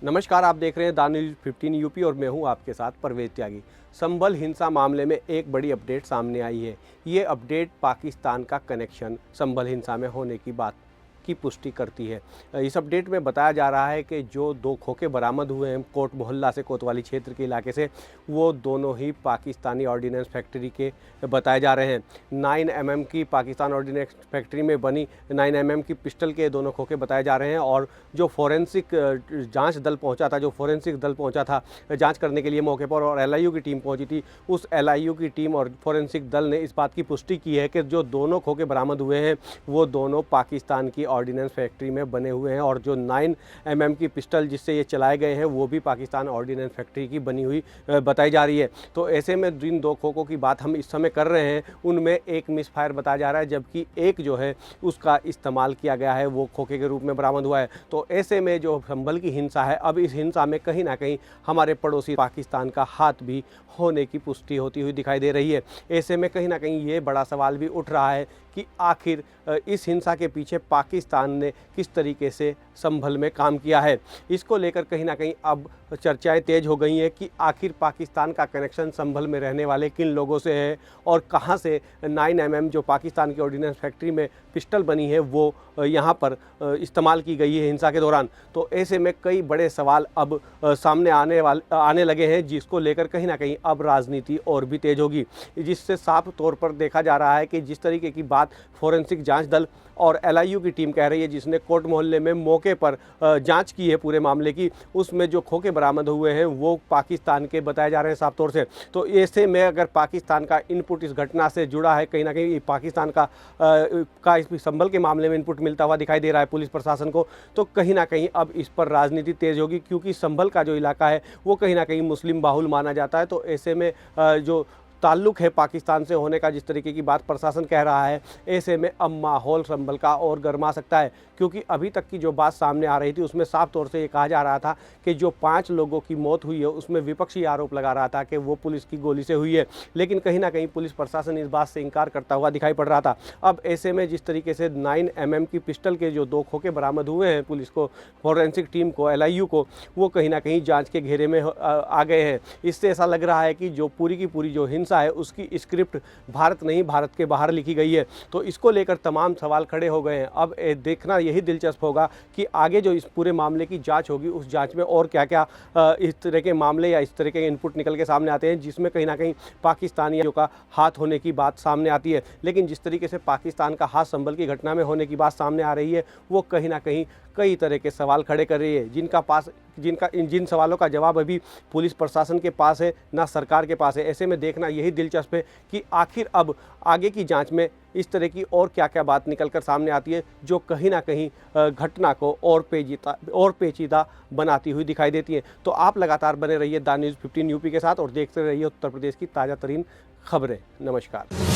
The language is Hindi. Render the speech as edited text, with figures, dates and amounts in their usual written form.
नमस्कार, आप देख रहे हैं द न्यूज़ 15 यूपी और मैं हूं आपके साथ परवेज त्यागी। संभल हिंसा मामले में एक बड़ी अपडेट सामने आई है। ये अपडेट पाकिस्तान का कनेक्शन संभल हिंसा में होने की बात की पुष्टि करती है। इस अपडेट में बताया जा रहा है कि जो दो खोखे बरामद हुए हैं कोट मोहल्ला से, कोतवाली क्षेत्र के इलाके से, वो दोनों ही पाकिस्तानी ऑर्डिनेंस फैक्ट्री के बताए जा रहे हैं। 9 mm की पाकिस्तान ऑर्डिनेंस फैक्ट्री में बनी 9 mm की पिस्टल के दोनों खोखे बताए जा रहे हैं। और जो फोरेंसिक जांच दल पहुंचा था, जो फोरेंसिक दल पहुंचा था जांच करने के लिए मौके पर, और LIU की टीम पहुंची थी, उस LIU की टीम और फोरेंसिक दल ने इस बात की पुष्टि की है कि जो दोनों खोखे बरामद हुए हैं वो दोनों पाकिस्तान की ऑर्डिनेंस फैक्ट्री में बने हुए हैं। और जो 9 mm की पिस्टल जिससे ये चलाए गए हैं वो भी पाकिस्तान ऑर्डिनेंस फैक्ट्री की बनी हुई बताई जा रही है। तो ऐसे में जिन दो खोखों की बात हम इस समय कर रहे हैं उनमें एक मिस फायर बताया जा रहा है, जबकि एक जो है उसका इस्तेमाल किया गया है, वो खोखे के रूप में बरामद हुआ है। तो ऐसे में जो संभल की हिंसा है, अब इस हिंसा में कहीं ना कहीं हमारे पड़ोसी पाकिस्तान का हाथ भी होने की पुष्टि होती हुई दिखाई दे रही है। ऐसे में कहीं ना कहीं ये बड़ा सवाल भी उठ रहा है कि आखिर इस हिंसा के पीछे पाकिस्तान ने किस तरीके से संभल में काम किया है। इसको लेकर कहीं ना कहीं अब चर्चाएं तेज हो गई हैं कि आखिर पाकिस्तान का कनेक्शन संभल में रहने वाले किन लोगों से है और कहां से 9 mm जो पाकिस्तान की ऑर्डिनेंस फैक्ट्री में पिस्टल बनी है वो यहां पर इस्तेमाल की गई है हिंसा के दौरान। तो ऐसे में कई बड़े सवाल अब सामने आने लगे हैं, जिसको लेकर कहीं ना कहीं अब राजनीति और भी तेज होगी। जिससे साफ तौर पर देखा जा रहा है कि जिस तरीके की बात फोरेंसिक जांच दल और LIU की टीम कह रही है, जिसने कोट मोहल्ले में मौके पर जांच की है पूरे मामले की, उसमें जो खोखे बरामद हुए हैं वो पाकिस्तान के बताए जा रहे हैं साफ तौर से। तो ऐसे में अगर पाकिस्तान का इनपुट इस घटना से जुड़ा है, कहीं ना कहीं पाकिस्तान का इस संभल के मामले में इनपुट मिलता हुआ दिखाई दे रहा है पुलिस प्रशासन को, तो कहीं ना कहीं अब इस पर राजनीति तेज होगी, क्योंकि संभल का जो इलाका है वो कहीं ना कहीं मुस्लिम बाहुल माना जाता है। तो ऐसे में जो ताल्लुक़ है पाकिस्तान से होने का, जिस तरीके की बात प्रशासन कह रहा है, ऐसे में अब माहौल संभल का और गर्मा सकता है। क्योंकि अभी तक की जो बात सामने आ रही थी उसमें साफ तौर से ये कहा जा रहा था कि जो 5 लोगों की मौत हुई है उसमें विपक्षी आरोप लगा रहा था कि वो पुलिस की गोली से हुई है, लेकिन कहीं ना कहीं पुलिस प्रशासन इस बात से इनकार करता हुआ दिखाई पड़ रहा था। अब ऐसे में जिस तरीके से 9 mm की पिस्टल के जो 2 खोखे बरामद हुए हैं पुलिस को, फोरेंसिक टीम को, LIU को, वो कहीं ना कहीं जाँच के घेरे में आ गए हैं। इससे ऐसा लग रहा है कि जो पूरी की पूरी जो हिंसा है उसकी स्क्रिप्ट भारत नहीं, भारत के बाहर लिखी गई है। तो इसको लेकर तमाम सवाल खड़े हो गए हैं। अब देखना यही दिलचस्प होगा कि आगे जो इस पूरे मामले की जांच होगी उस जांच में और क्या क्या इस तरह के मामले या इस तरह के इनपुट निकल के सामने आते हैं, जिसमें कहीं ना कहीं पाकिस्तानियों का हाथ होने की बात सामने आती है। लेकिन जिस तरीके से पाकिस्तान का हाथ संभल की घटना में होने की बात सामने आ रही है, वो कहीं ना कहीं कई तरह के सवाल खड़े कर रही है, जिन सवालों का जवाब अभी पुलिस प्रशासन के पास है, ना सरकार के पास है। ऐसे में देखना यही दिलचस्प है कि आखिर अब आगे की जांच में इस तरह की और क्या क्या बात निकल कर सामने आती है, जो कहीं ना कहीं घटना को और पेचीदा बनाती हुई दिखाई देती है। तो आप लगातार बने रहिए द न्यूज़ 15 यूपी के साथ और देखते रहिए उत्तर प्रदेश की ताज़ा तरीन खबरें। नमस्कार।